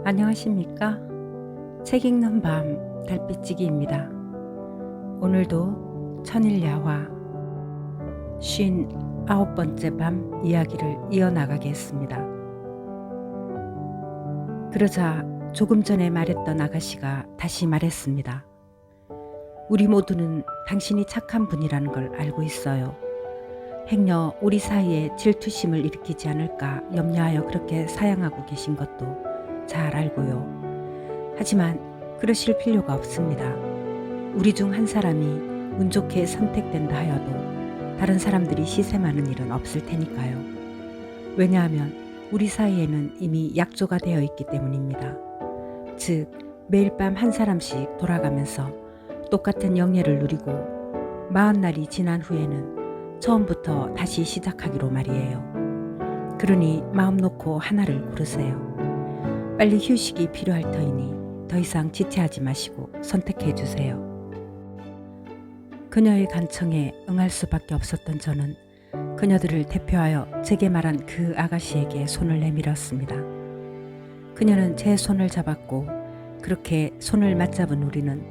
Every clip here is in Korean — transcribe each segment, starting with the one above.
안녕하십니까? 책 읽는 밤 달빛지기입니다. 오늘도 천일야화 59번째 밤 이야기를 이어나가겠습니다. 그러자 조금 전에 말했던 아가씨가 다시 말했습니다. 우리 모두는 당신이 착한 분이라는 걸 알고 있어요. 행여 우리 사이에 질투심을 일으키지 않을까 염려하여 그렇게 사양하고 계신 것도 잘 알고요. 하지만 그러실 필요가 없습니다. 우리 중 한 사람이 운 좋게 선택된다 하여도 다른 사람들이 시샘하는 일은 없을 테니까요. 왜냐하면 우리 사이에는 이미 약조가 되어 있기 때문입니다. 즉 매일 밤 한 사람씩 돌아가면서 똑같은 영예를 누리고 40날이 지난 후에는 처음부터 다시 시작하기로 말이에요. 그러니 마음 놓고 하나를 고르세요. 빨리 휴식이 필요할 터이니 더 이상 지체하지 마시고 선택해 주세요. 그녀의 간청에 응할 수밖에 없었던 저는 그녀들을 대표하여 제게 말한 그 아가씨에게 손을 내밀었습니다. 그녀는 제 손을 잡았고 그렇게 손을 맞잡은 우리는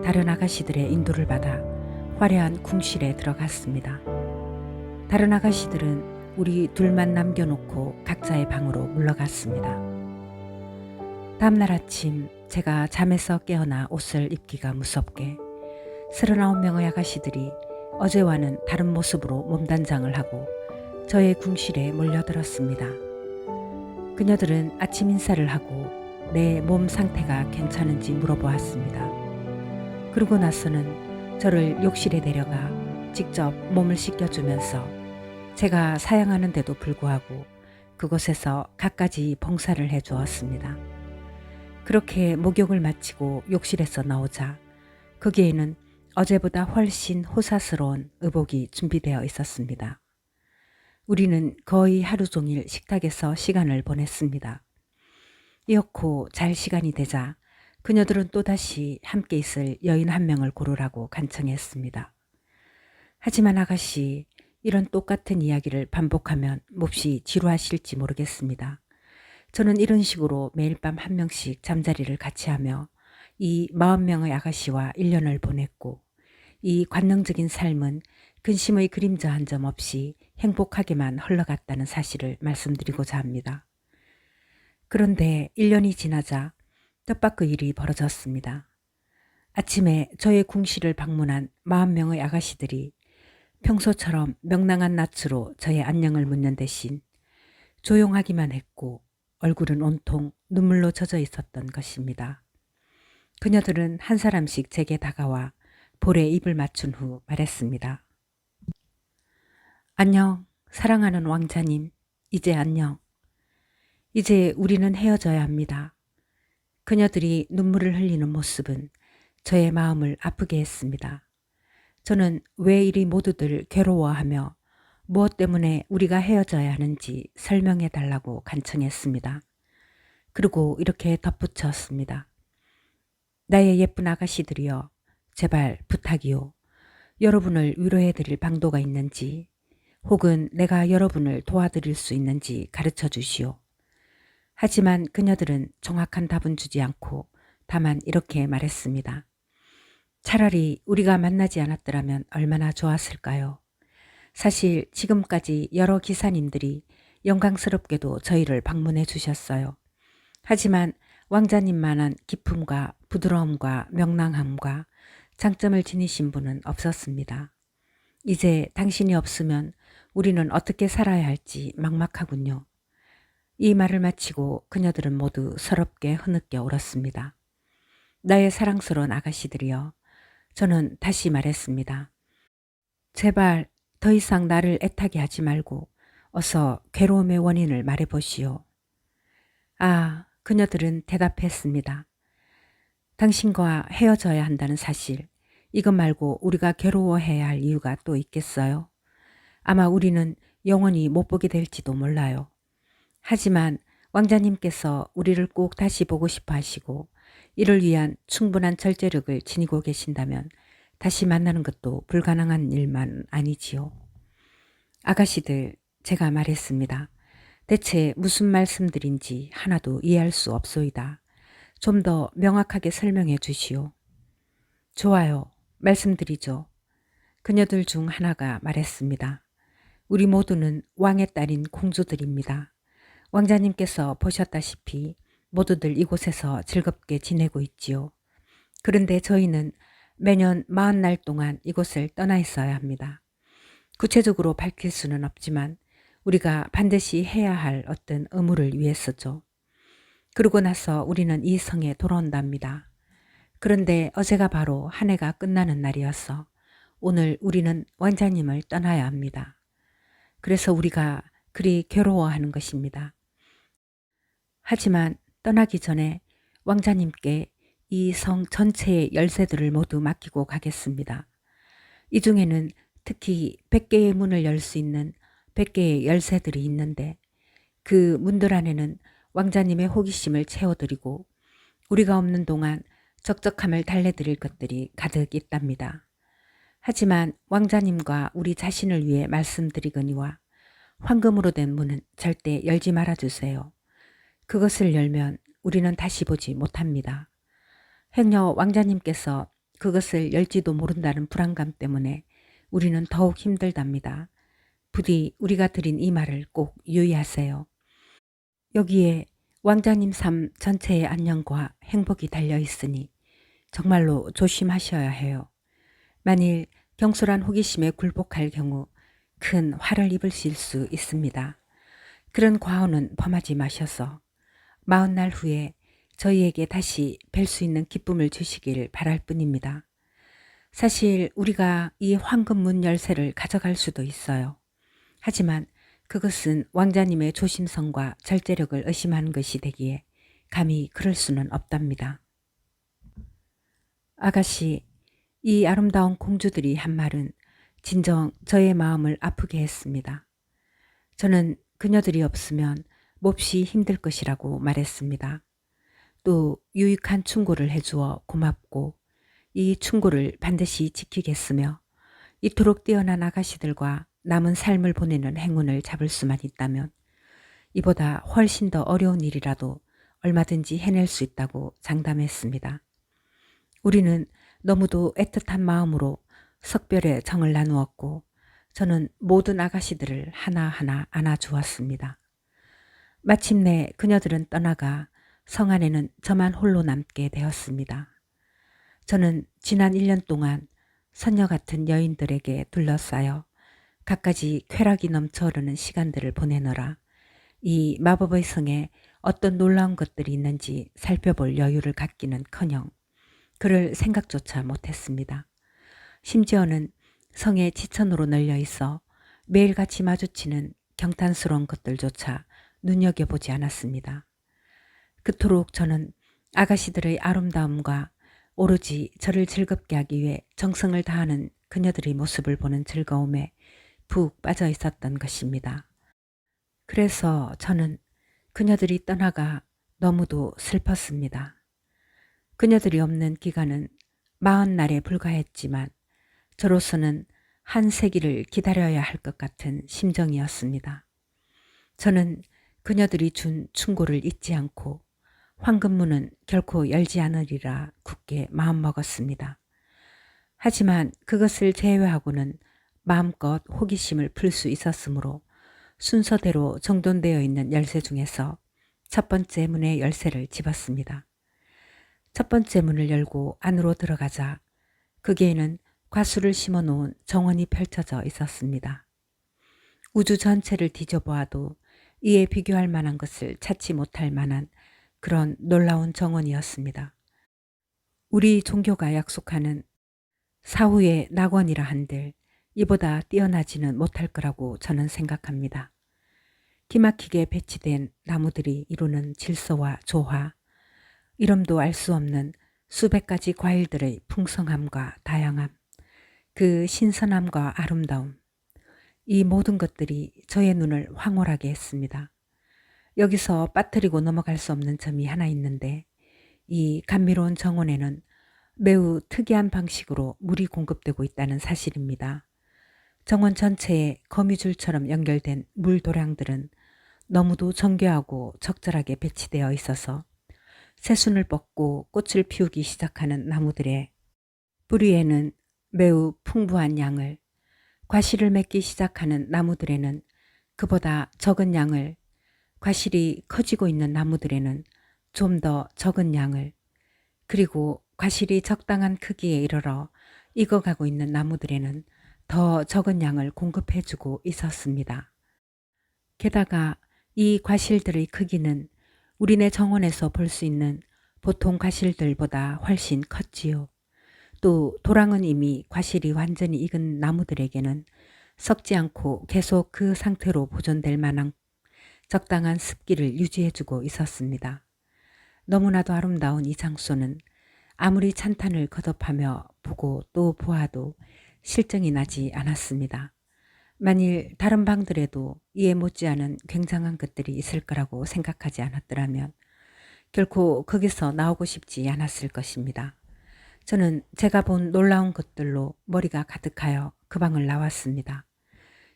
다른 아가씨들의 인도를 받아 화려한 궁실에 들어갔습니다. 다른 아가씨들은 우리 둘만 남겨놓고 각자의 방으로 물러갔습니다. 다음날 아침 제가 잠에서 깨어나 옷을 입기가 무섭게 39명의 아가씨들이 어제와는 다른 모습으로 몸단장을 하고 저의 궁실에 몰려들었습니다. 그녀들은 아침 인사를 하고 내 몸 상태가 괜찮은지 물어보았습니다. 그러고 나서는 저를 욕실에 데려가 직접 몸을 씻겨주면서 제가 사양하는데도 불구하고 그곳에서 갖가지 봉사를 해주었습니다. 그렇게 목욕을 마치고 욕실에서 나오자 거기에는 어제보다 훨씬 호사스러운 의복이 준비되어 있었습니다. 우리는 거의 하루 종일 식탁에서 시간을 보냈습니다. 이렇고 잘 시간이 되자 그녀들은 또다시 함께 있을 여인 한 명을 고르라고 간청했습니다. 하지만 아가씨, 이런 똑같은 이야기를 반복하면 몹시 지루하실지 모르겠습니다. 저는 이런 식으로 매일 밤 한 명씩 잠자리를 같이 하며 이 40명의 아가씨와 1년을 보냈고 이 관능적인 삶은 근심의 그림자 한 점 없이 행복하게만 흘러갔다는 사실을 말씀드리고자 합니다. 그런데 1년이 지나자 뜻밖의 일이 벌어졌습니다. 아침에 저의 궁실을 방문한 40명의 아가씨들이 평소처럼 명랑한 낯으로 저의 안녕을 묻는 대신 조용하기만 했고 얼굴은 온통 눈물로 젖어 있었던 것입니다. 그녀들은 한 사람씩 제게 다가와 볼에 입을 맞춘 후 말했습니다. 안녕, 사랑하는 왕자님. 이제 안녕. 이제 우리는 헤어져야 합니다. 그녀들이 눈물을 흘리는 모습은 저의 마음을 아프게 했습니다. 저는 왜 이리 모두들 괴로워하며 무엇 때문에 우리가 헤어져야 하는지 설명해 달라고 간청했습니다. 그리고 이렇게 덧붙였습니다. 나의 예쁜 아가씨들이여, 제발 부탁이요. 여러분을 위로해 드릴 방도가 있는지 혹은 내가 여러분을 도와드릴 수 있는지 가르쳐 주시오. 하지만 그녀들은 정확한 답은 주지 않고 다만 이렇게 말했습니다. 차라리 우리가 만나지 않았더라면 얼마나 좋았을까요? 사실 지금까지 여러 기사님들이 영광스럽게도 저희를 방문해 주셨어요. 하지만 왕자님만한 기품과 부드러움과 명랑함과 장점을 지니신 분은 없었습니다. 이제 당신이 없으면 우리는 어떻게 살아야 할지 막막하군요. 이 말을 마치고 그녀들은 모두 서럽게 흐느껴 울었습니다. 나의 사랑스러운 아가씨들이여, 저는 다시 말했습니다. 제발 더 이상 나를 애타게 하지 말고 어서 괴로움의 원인을 말해보시오. 아, 그녀들은 대답했습니다. 당신과 헤어져야 한다는 사실, 이것 말고 우리가 괴로워해야 할 이유가 또 있겠어요? 아마 우리는 영원히 못 보게 될지도 몰라요. 하지만 왕자님께서 우리를 꼭 다시 보고 싶어 하시고 이를 위한 충분한 절제력을 지니고 계신다면 다시 만나는 것도 불가능한 일만 아니지요. 아가씨들, 제가 말했습니다. 대체 무슨 말씀들인지 하나도 이해할 수 없소이다. 좀 더 명확하게 설명해 주시오. 좋아요. 말씀드리죠. 그녀들 중 하나가 말했습니다. 우리 모두는 왕의 딸인 공주들입니다. 왕자님께서 보셨다시피 모두들 이곳에서 즐겁게 지내고 있지요. 그런데 저희는 매년 40날 동안 이곳을 떠나 있어야 합니다. 구체적으로 밝힐 수는 없지만 우리가 반드시 해야 할 어떤 의무를 위해서죠. 그러고 나서 우리는 이 성에 돌아온답니다. 그런데 어제가 바로 한 해가 끝나는 날이어서 오늘 우리는 왕자님을 떠나야 합니다. 그래서 우리가 그리 괴로워하는 것입니다. 하지만 떠나기 전에 왕자님께 이 성 전체의 열쇠들을 모두 맡기고 가겠습니다. 이 중에는 특히 100개의 문을 열 수 있는 100개의 열쇠들이 있는데 그 문들 안에는 왕자님의 호기심을 채워드리고 우리가 없는 동안 적적함을 달래드릴 것들이 가득 있답니다. 하지만 왕자님과 우리 자신을 위해 말씀드리거니와 황금으로 된 문은 절대 열지 말아주세요. 그것을 열면 우리는 다시 보지 못합니다. 행여 왕자님께서 그것을 열지도 모른다는 불안감 때문에 우리는 더욱 힘들답니다. 부디 우리가 드린 이 말을 꼭 유의하세요. 여기에 왕자님 삶 전체의 안녕과 행복이 달려 있으니 정말로 조심하셔야 해요. 만일 경솔한 호기심에 굴복할 경우 큰 화를 입으실 수 있습니다. 그런 과오는 범하지 마셔서 40날 후에 저희에게 다시 뵐 수 있는 기쁨을 주시길 바랄 뿐입니다. 사실 우리가 이 황금문 열쇠를 가져갈 수도 있어요. 하지만 그것은 왕자님의 조심성과 절제력을 의심하는 것이 되기에 감히 그럴 수는 없답니다. 아가씨, 이 아름다운 공주들이 한 말은 진정 저의 마음을 아프게 했습니다. 저는 그녀들이 없으면 몹시 힘들 것이라고 말했습니다. 또 유익한 충고를 해주어 고맙고 이 충고를 반드시 지키겠으며 이토록 뛰어난 아가씨들과 남은 삶을 보내는 행운을 잡을 수만 있다면 이보다 훨씬 더 어려운 일이라도 얼마든지 해낼 수 있다고 장담했습니다. 우리는 너무도 애틋한 마음으로 석별의 정을 나누었고 저는 모든 아가씨들을 하나하나 안아주었습니다. 마침내 그녀들은 떠나가 성 안에는 저만 홀로 남게 되었습니다. 저는 지난 1년 동안 선녀 같은 여인들에게 둘러싸여 갖가지 쾌락이 넘쳐 흐르는 시간들을 보내느라 이 마법의 성에 어떤 놀라운 것들이 있는지 살펴볼 여유를 갖기는커녕 그를 생각조차 못했습니다. 심지어는 성에 지천으로 널려 있어 매일같이 마주치는 경탄스러운 것들조차 눈여겨보지 않았습니다. 그토록 저는 아가씨들의 아름다움과 오로지 저를 즐겁게 하기 위해 정성을 다하는 그녀들의 모습을 보는 즐거움에 푹 빠져 있었던 것입니다. 그래서 저는 그녀들이 떠나가 너무도 슬펐습니다. 그녀들이 없는 기간은 40날에 불과했지만 저로서는 한 세기를 기다려야 할 것 같은 심정이었습니다. 저는 그녀들이 준 충고를 잊지 않고 황금문은 결코 열지 않으리라 굳게 마음먹었습니다. 하지만 그것을 제외하고는 마음껏 호기심을 풀 수 있었으므로 순서대로 정돈되어 있는 열쇠 중에서 첫 번째 문의 열쇠를 집었습니다. 첫 번째 문을 열고 안으로 들어가자 거기에는 과수를 심어놓은 정원이 펼쳐져 있었습니다. 우주 전체를 뒤져보아도 이에 비교할 만한 것을 찾지 못할 만한 그런 놀라운 정원이었습니다. 우리 종교가 약속하는 사후의 낙원이라 한들 이보다 뛰어나지는 못할 거라고 저는 생각합니다. 기막히게 배치된 나무들이 이루는 질서와 조화, 이름도 알 수 없는 수백 가지 과일들의 풍성함과 다양함, 그 신선함과 아름다움, 이 모든 것들이 저의 눈을 황홀하게 했습니다. 여기서 빠뜨리고 넘어갈 수 없는 점이 하나 있는데 이 감미로운 정원에는 매우 특이한 방식으로 물이 공급되고 있다는 사실입니다. 정원 전체에 거미줄처럼 연결된 물 도량들은 너무도 정교하고 적절하게 배치되어 있어서 새순을 뻗고 꽃을 피우기 시작하는 나무들의 뿌리에는 매우 풍부한 양을, 과실을 맺기 시작하는 나무들에는 그보다 적은 양을, 과실이 커지고 있는 나무들에는 좀 더 적은 양을, 그리고 과실이 적당한 크기에 이르러 익어가고 있는 나무들에는 더 적은 양을 공급해주고 있었습니다. 게다가 이 과실들의 크기는 우리네 정원에서 볼 수 있는 보통 과실들보다 훨씬 컸지요. 또 도랑은 이미 과실이 완전히 익은 나무들에게는 썩지 않고 계속 그 상태로 보존될 만한 적당한 습기를 유지해주고 있었습니다. 너무나도 아름다운 이 장소는 아무리 찬탄을 거듭하며 보고 또 보아도 실정이 나지 않았습니다. 만일 다른 방들에도 이에 못지않은 굉장한 것들이 있을 거라고 생각하지 않았더라면 결코 거기서 나오고 싶지 않았을 것입니다. 저는 제가 본 놀라운 것들로 머리가 가득하여 그 방을 나왔습니다.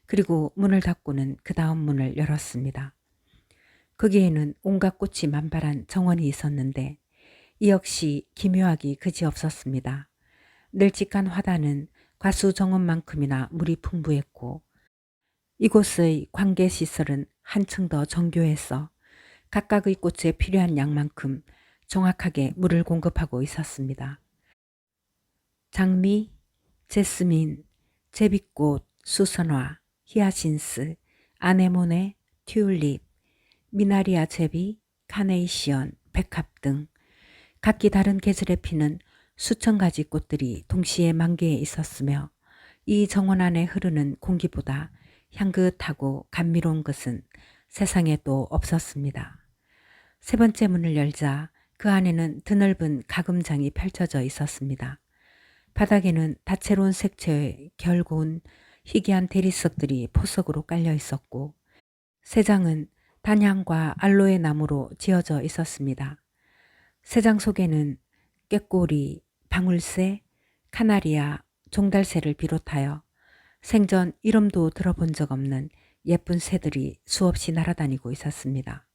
그리고 문을 닫고는 그 다음 문을 열었습니다. 거기에는 온갖 꽃이 만발한 정원이 있었는데 이 역시 기묘하기 그지없었습니다. 널찍한 화단은 과수 정원만큼이나 물이 풍부했고 이곳의 관계시설은 한층 더 정교해서 각각의 꽃에 필요한 양만큼 정확하게 물을 공급하고 있었습니다. 장미, 제스민, 제비꽃, 수선화, 히아신스, 아네모네, 튤립, 미나리아 제비, 카네이션, 백합 등 각기 다른 계절에 피는 수천 가지 꽃들이 동시에 만개해 있었으며 이 정원 안에 흐르는 공기보다 향긋하고 감미로운 것은 세상에 또 없었습니다. 세 번째 문을 열자 그 안에는 드넓은 가금장이 펼쳐져 있었습니다. 바닥에는 다채로운 색채의 결고운 희귀한 대리석들이 포석으로 깔려 있었고 세 장은 단향과 알로에 나무로 지어져 있었습니다. 세 장 속에는 꾀꼬리, 방울새, 카나리아, 종달새를 비롯하여 생전 이름도 들어본 적 없는 예쁜 새들이 수없이 날아다니고 있었습니다.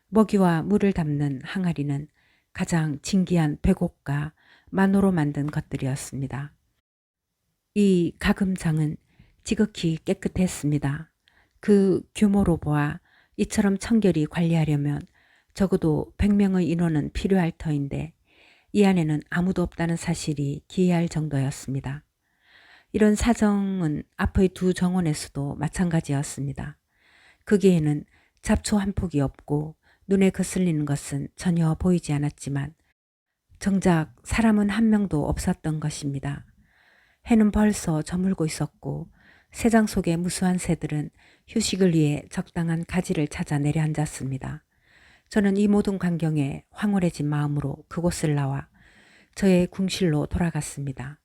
먹이와 물을 담는 항아리는 가장 진귀한 백옥과 만호로 만든 것들이었습니다. 이 가금장은 지극히 깨끗했습니다. 그 규모로 보아 이처럼 청결히 관리하려면 적어도 100명의 인원은 필요할 터인데 이 안에는 아무도 없다는 사실이 기이할 정도였습니다. 이런 사정은 앞의 두 정원에서도 마찬가지였습니다. 거기에는 잡초 한 폭이 없고 눈에 거슬리는 것은 전혀 보이지 않았지만 정작 사람은 한 명도 없었던 것입니다. 해는 벌써 저물고 있었고 새장 속의 무수한 새들은 휴식을 위해 적당한 가지를 찾아 내려앉았습니다. 저는 이 모든 광경에 황홀해진 마음으로 그곳을 나와 저의 궁실로 돌아갔습니다.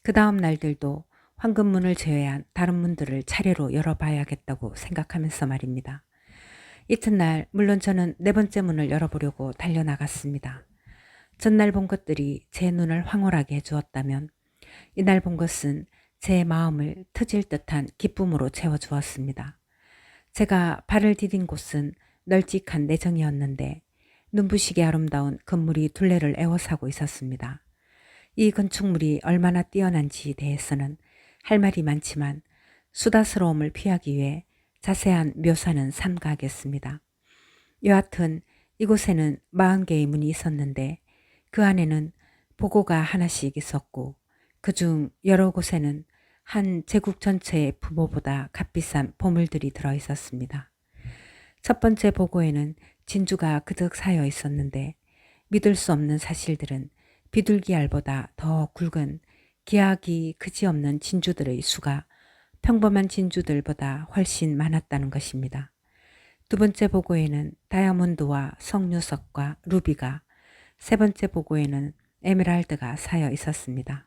그 다음 날들도 황금문을 제외한 다른 문들을 차례로 열어봐야겠다고 생각하면서 말입니다. 이튿날 물론 저는 네 번째 문을 열어보려고 달려나갔습니다. 전날 본 것들이 제 눈을 황홀하게 해주었다면 이날 본 것은 제 마음을 터질 듯한 기쁨으로 채워주었습니다. 제가 발을 디딘 곳은 널찍한 내정이었는데 눈부시게 아름다운 건물이 둘레를 에워싸고 있었습니다. 이 건축물이 얼마나 뛰어난지에 대해서는 할 말이 많지만 수다스러움을 피하기 위해 자세한 묘사는 삼가하겠습니다. 여하튼 이곳에는 40개의 문이 있었는데 그 안에는 보고가 하나씩 있었고 그중 여러 곳에는 한 제국 전체의 부모보다 값비싼 보물들이 들어 있었습니다. 첫 번째 보고에는 진주가 그득 쌓여 있었는데 믿을 수 없는 사실들은 비둘기알보다 더 굵은 기하기 그지없는 진주들의 수가 평범한 진주들보다 훨씬 많았다는 것입니다. 두 번째 보고에는 다이아몬드와 석류석과 루비가, 세 번째 보고에는 에메랄드가 쌓여 있었습니다.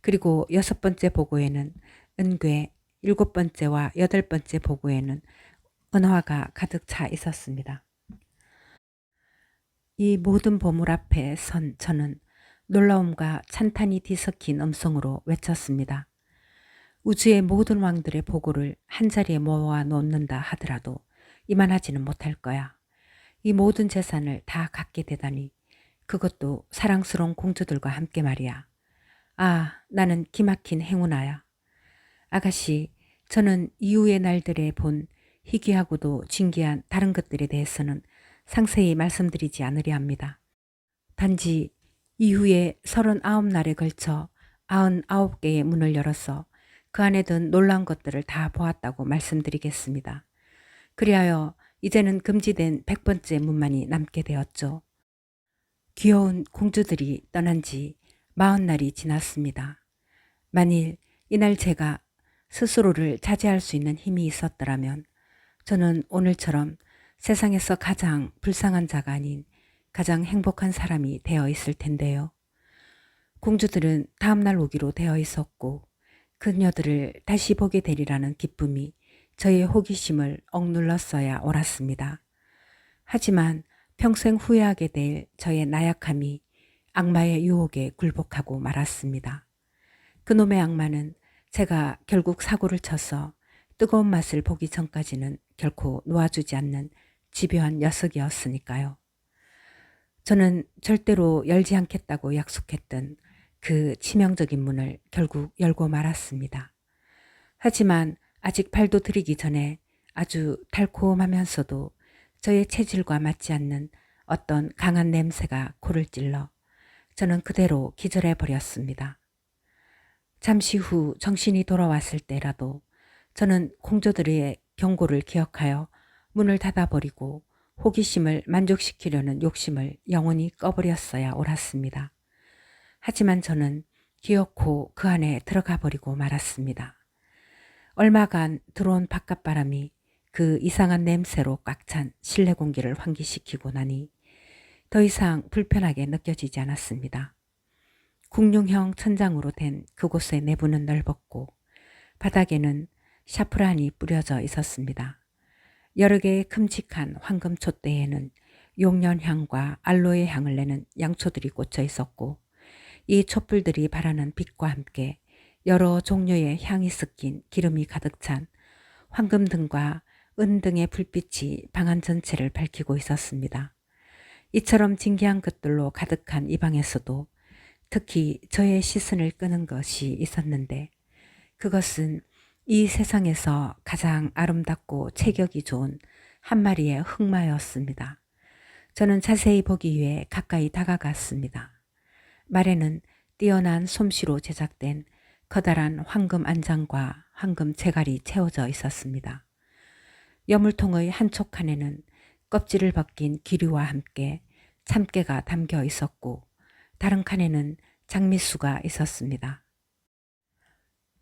그리고 여섯 번째 보고에는 은괴, 일곱 번째와 여덟 번째 보고에는 은화가 가득 차 있었습니다. 이 모든 보물 앞에 선 저는 놀라움과 찬탄이 뒤섞인 음성으로 외쳤습니다. 우주의 모든 왕들의 보고를 한자리에 모아 놓는다 하더라도 이만하지는 못할 거야. 이 모든 재산을 다 갖게 되다니, 그것도 사랑스러운 공주들과 함께 말이야. 아, 나는 기막힌 행운아야. 아가씨, 저는 이후의 날들에 본 희귀하고도 진귀한 다른 것들에 대해서는 상세히 말씀드리지 않으려 합니다. 단지 이후에 39날에 걸쳐 99개의 문을 열어서 그 안에 든 놀라운 것들을 다 보았다고 말씀드리겠습니다. 그리하여 이제는 금지된 100번째 문만이 남게 되었죠. 귀여운 공주들이 떠난 지 40날이 지났습니다. 만일 이날 제가 스스로를 자제할 수 있는 힘이 있었더라면 저는 오늘처럼 세상에서 가장 불쌍한 자가 아닌 가장 행복한 사람이 되어 있을 텐데요. 공주들은 다음날 오기로 되어 있었고 그녀들을 다시 보게 되리라는 기쁨이 저의 호기심을 억눌렀어야 옳았습니다. 하지만 평생 후회하게 될 저의 나약함이 악마의 유혹에 굴복하고 말았습니다. 그놈의 악마는 제가 결국 사고를 쳐서 뜨거운 맛을 보기 전까지는 결코 놓아주지 않는 집요한 녀석이었으니까요. 저는 절대로 열지 않겠다고 약속했던 그 치명적인 문을 결국 열고 말았습니다. 하지만 아직 발도 들이기 전에 아주 달콤하면서도 저의 체질과 맞지 않는 어떤 강한 냄새가 코를 찔러 저는 그대로 기절해 버렸습니다. 잠시 후 정신이 돌아왔을 때라도 저는 공주들의 경고를 기억하여 문을 닫아버리고 호기심을 만족시키려는 욕심을 영원히 꺼버렸어야 옳았습니다. 하지만 저는 기어코 그 안에 들어가 버리고 말았습니다. 얼마간 들어온 바깥바람이 그 이상한 냄새로 꽉 찬 실내 공기를 환기시키고 나니 더 이상 불편하게 느껴지지 않았습니다. 궁룡형 천장으로 된 그곳의 내부는 넓었고 바닥에는 샤프란이 뿌려져 있었습니다. 여러 개의 큼직한 황금 촛대에는 용련향과 알로에 향을 내는 양초들이 꽂혀 있었고 이 촛불들이 발하는 빛과 함께 여러 종류의 향이 섞인 기름이 가득 찬 황금등과 은등의 불빛이 방안 전체를 밝히고 있었습니다. 이처럼 진귀한 것들로 가득한 이 방에서도 특히 저의 시선을 끄는 것이 있었는데 그것은 이 세상에서 가장 아름답고 체격이 좋은 한 마리의 흑마였습니다. 저는 자세히 보기 위해 가까이 다가갔습니다. 말에는 뛰어난 솜씨로 제작된 커다란 황금 안장과 황금 재갈이 채워져 있었습니다. 여물통의 한쪽 칸에는 껍질을 벗긴 기류와 함께 참깨가 담겨 있었고 다른 칸에는 장미수가 있었습니다.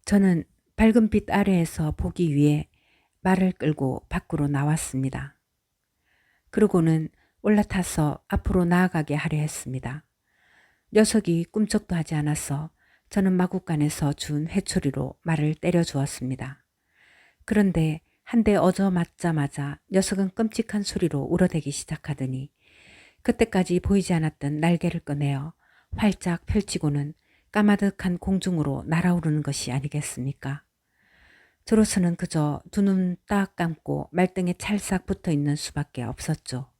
저는 밝은 빛 아래에서 보기 위해 말을 끌고 밖으로 나왔습니다. 그러고는 올라타서 앞으로 나아가게 하려 했습니다. 녀석이 꿈쩍도 하지 않아서 저는 마구간에서 준 회초리로 말을 때려 주었습니다. 그런데 한 대 얻어 맞자마자 녀석은 끔찍한 소리로 울어대기 시작하더니 그때까지 보이지 않았던 날개를 꺼내어 활짝 펼치고는 까마득한 공중으로 날아오르는 것이 아니겠습니까? 저로서는 그저 두 눈 딱 감고 말등에 찰싹 붙어 있는 수밖에 없었죠.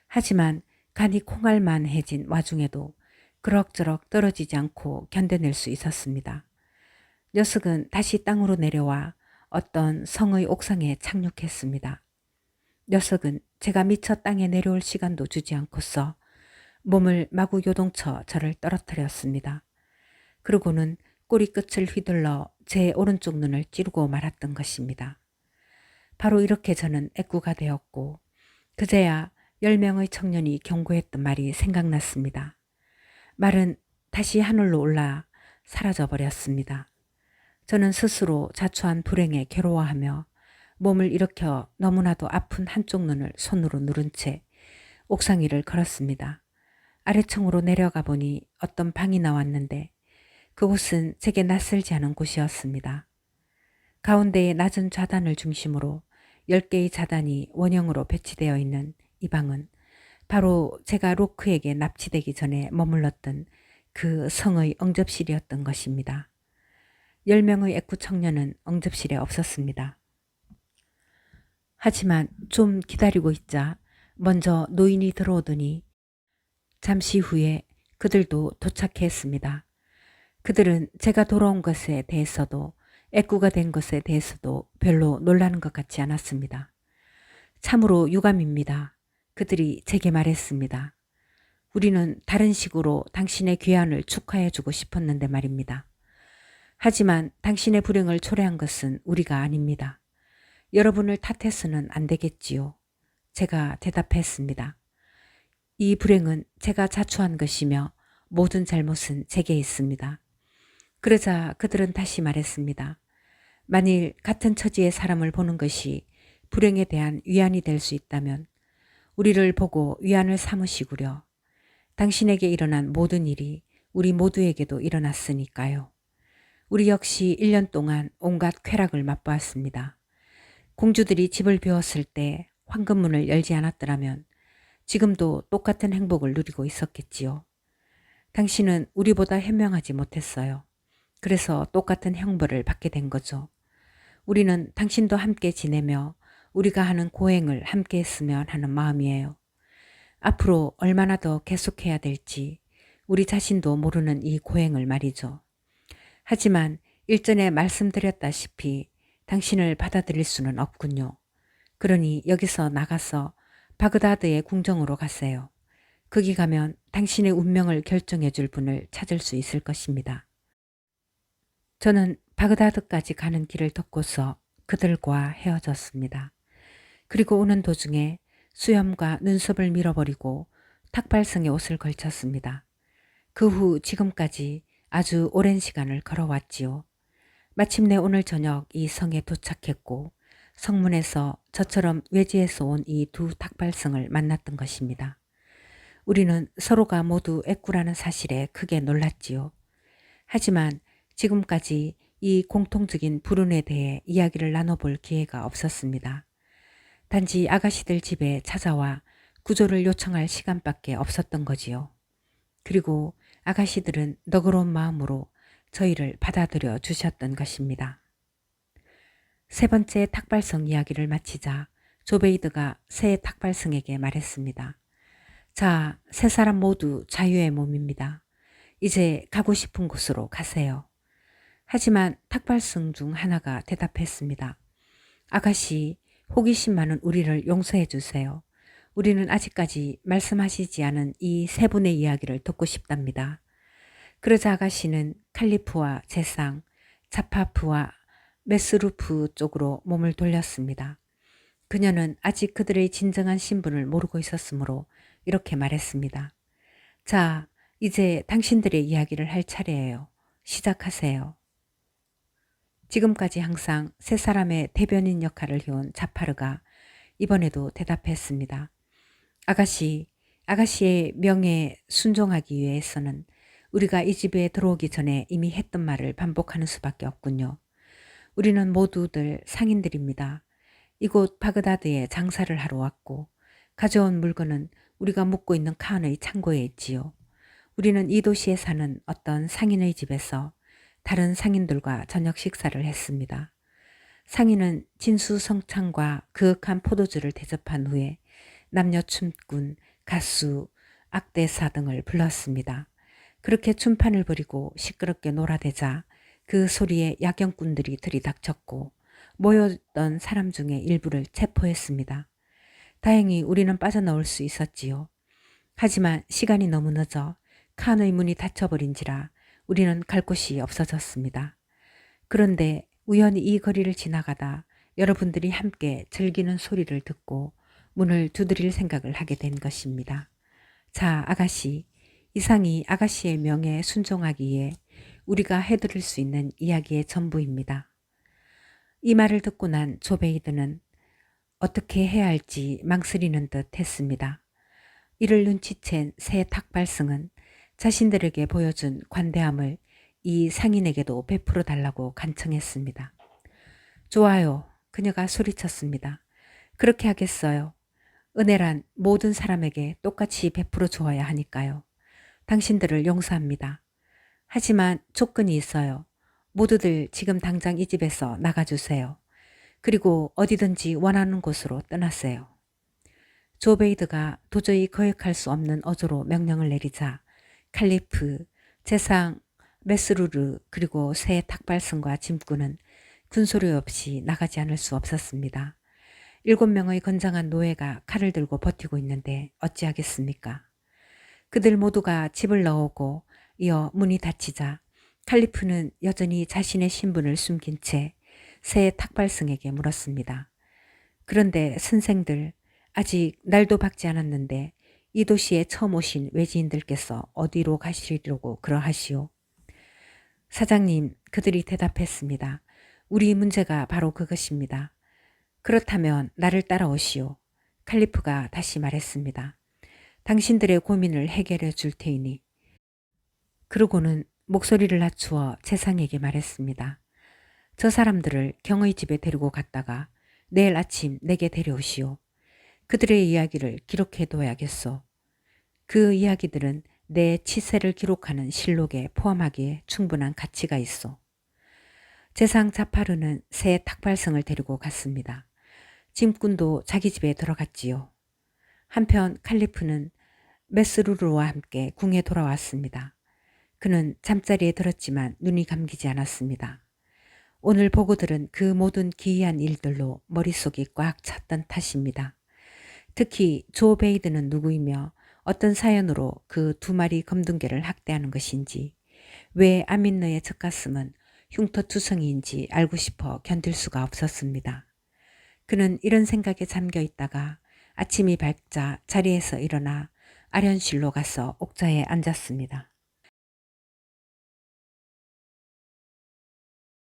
하지만 간이 콩알만해진 와중에도 그럭저럭 떨어지지 않고 견뎌낼 수 있었습니다. 녀석은 다시 땅으로 내려와 어떤 성의 옥상에 착륙했습니다. 녀석은 제가 미처 땅에 내려올 시간도 주지 않고서 몸을 마구 요동쳐 저를 떨어뜨렸습니다. 그러고는 꼬리 끝을 휘둘러 제 오른쪽 눈을 찌르고 말았던 것입니다. 바로 이렇게 저는 애꾸가 되었고 그제야 10명의 청년이 경고했던 말이 생각났습니다. 말은 다시 하늘로 올라 사라져버렸습니다. 저는 스스로 자초한 불행에 괴로워하며 몸을 일으켜 너무나도 아픈 한쪽 눈을 손으로 누른 채 옥상 위를 걸었습니다. 아래층으로 내려가 보니 어떤 방이 나왔는데 그곳은 제게 낯설지 않은 곳이었습니다. 가운데의 낮은 좌단을 중심으로 10개의 좌단이 원형으로 배치되어 있는 이 방은 바로 제가 로크에게 납치되기 전에 머물렀던 그 성의 응접실이었던 것입니다. 10명의 애꾸 청년은 응접실에 없었습니다. 하지만 좀 기다리고 있자 먼저 노인이 들어오더니 잠시 후에 그들도 도착했습니다. 그들은 제가 돌아온 것에 대해서도 애꾸가 된 것에 대해서도 별로 놀라는 것 같지 않았습니다. 참으로 유감입니다. 그들이 제게 말했습니다. 우리는 다른 식으로 당신의 귀환을 축하해주고 싶었는데 말입니다. 하지만 당신의 불행을 초래한 것은 우리가 아닙니다. 여러분을 탓해서는 안 되겠지요. 제가 대답했습니다. 이 불행은 제가 자초한 것이며 모든 잘못은 제게 있습니다. 그러자 그들은 다시 말했습니다. 만일 같은 처지의 사람을 보는 것이 불행에 대한 위안이 될 수 있다면 우리를 보고 위안을 삼으시구려. 당신에게 일어난 모든 일이 우리 모두에게도 일어났으니까요. 우리 역시 1년 동안 온갖 쾌락을 맛보았습니다. 공주들이 집을 비웠을 때 황금문을 열지 않았더라면 지금도 똑같은 행복을 누리고 있었겠지요. 당신은 우리보다 현명하지 못했어요. 그래서 똑같은 형벌을 받게 된 거죠. 우리는 당신도 함께 지내며 우리가 하는 고행을 함께 했으면 하는 마음이에요. 앞으로 얼마나 더 계속해야 될지 우리 자신도 모르는 이 고행을 말이죠. 하지만 일전에 말씀드렸다시피 당신을 받아들일 수는 없군요. 그러니 여기서 나가서 바그다드의 궁정으로 가세요. 거기 가면 당신의 운명을 결정해 줄 분을 찾을 수 있을 것입니다. 저는 바그다드까지 가는 길을 덮고서 그들과 헤어졌습니다. 그리고 오는 도중에 수염과 눈썹을 밀어버리고 탁발성에 옷을 걸쳤습니다. 그 후 지금까지 아주 오랜 시간을 걸어왔지요. 마침내 오늘 저녁 이 성에 도착했고 성문에서 저처럼 외지에서 온 이 두 탁발성을 만났던 것입니다. 우리는 서로가 모두 애꾸라는 사실에 크게 놀랐지요. 하지만 지금까지 이 공통적인 불운에 대해 이야기를 나눠볼 기회가 없었습니다. 단지 아가씨들 집에 찾아와 구조를 요청할 시간밖에 없었던 거지요. 그리고 아가씨들은 너그러운 마음으로 저희를 받아들여 주셨던 것입니다. 세 번째 탁발성 이야기를 마치자 조베이드가 새 탁발성에게 말했습니다. 자, 세 사람 모두 자유의 몸입니다. 이제 가고 싶은 곳으로 가세요. 하지만 탁발성 중 하나가 대답했습니다. 아가씨, 호기심 많은 우리를 용서해 주세요. 우리는 아직까지 말씀하시지 않은 이 세 분의 이야기를 듣고 싶답니다. 그러자 아가씨는 칼리프와 제상, 자파프와 메스루프 쪽으로 몸을 돌렸습니다. 그녀는 아직 그들의 진정한 신분을 모르고 있었으므로 이렇게 말했습니다. 자, 이제 당신들의 이야기를 할 차례예요. 시작하세요. 지금까지 항상 세 사람의 대변인 역할을 해온 자파르가 이번에도 대답했습니다. 아가씨의 명예에 순종하기 위해서는 우리가 이 집에 들어오기 전에 이미 했던 말을 반복하는 수밖에 없군요. 우리는 모두들 상인들입니다. 이곳 바그다드에 장사를 하러 왔고 가져온 물건은 우리가 묵고 있는 칸의 창고에 있지요. 우리는 이 도시에 사는 어떤 상인의 집에서 다른 상인들과 저녁 식사를 했습니다. 상인은 진수성찬과 그윽한 포도주를 대접한 후에 남녀 춤꾼, 가수, 악대사 등을 불렀습니다. 그렇게 춤판을 벌이고 시끄럽게 놀아대자 그 소리에 야경꾼들이 들이닥쳤고 모였던 사람 중에 일부를 체포했습니다. 다행히 우리는 빠져나올 수 있었지요. 하지만 시간이 너무 늦어 칸의 문이 닫혀버린지라 우리는 갈 곳이 없어졌습니다. 그런데 우연히 이 거리를 지나가다 여러분들이 함께 즐기는 소리를 듣고 문을 두드릴 생각을 하게 된 것입니다. 자, 아가씨, 이상이 아가씨의 명예에 순종하기에 우리가 해드릴 수 있는 이야기의 전부입니다. 이 말을 듣고 난 조베이드는 어떻게 해야 할지 망설이는 듯 했습니다. 이를 눈치챈 새 탁발승은 자신들에게 보여준 관대함을 이 상인에게도 베풀어 달라고 간청했습니다. 좋아요. 그녀가 소리쳤습니다. 그렇게 하겠어요. 은혜란 모든 사람에게 똑같이 베풀어 주어야 하니까요. 당신들을 용서합니다. 하지만 조건이 있어요. 모두들 지금 당장 이 집에서 나가주세요. 그리고 어디든지 원하는 곳으로 떠나세요. 조 베이드가 도저히 거역할 수 없는 어조로 명령을 내리자 칼리프, 제상, 메스루르 그리고 새 탁발승과 짐꾼은 군소리 없이 나가지 않을 수 없었습니다. 7명의 건장한 노예가 칼을 들고 버티고 있는데 어찌하겠습니까? 그들 모두가 집을 넣어오고 이어 문이 닫히자 칼리프는 여전히 자신의 신분을 숨긴 채 새 탁발승에게 물었습니다. 그런데 선생들, 아직 날도 밝지 않았는데 이 도시에 처음 오신 외지인들께서 어디로 가시려고 그러하시오? 사장님, 그들이 대답했습니다. 우리 문제가 바로 그것입니다. 그렇다면 나를 따라오시오. 칼리프가 다시 말했습니다. 당신들의 고민을 해결해 줄 테이니. 그러고는 목소리를 낮추어 재상에게 말했습니다. 저 사람들을 경의 집에 데리고 갔다가 내일 아침 내게 데려오시오. 그들의 이야기를 기록해 둬야겠소. 그 이야기들은 내 치세를 기록하는 실록에 포함하기에 충분한 가치가 있어. 재상 자파르는 새 탁발성을 데리고 갔습니다. 짐꾼도 자기 집에 들어갔지요. 한편 칼리프는 메스루르와 함께 궁에 돌아왔습니다. 그는 잠자리에 들었지만 눈이 감기지 않았습니다. 오늘 보고 들은 그 모든 기이한 일들로 머릿속이 꽉 찼던 탓입니다. 특히 조 베이드는 누구이며 어떤 사연으로 그 2마리 검둥개를 학대하는 것인지, 왜 아민느의 젖가슴은 흉터투성이인지 알고 싶어 견딜 수가 없었습니다. 그는 이런 생각에 잠겨 있다가 아침이 밝자 자리에서 일어나 아련실로 가서 옥자에 앉았습니다.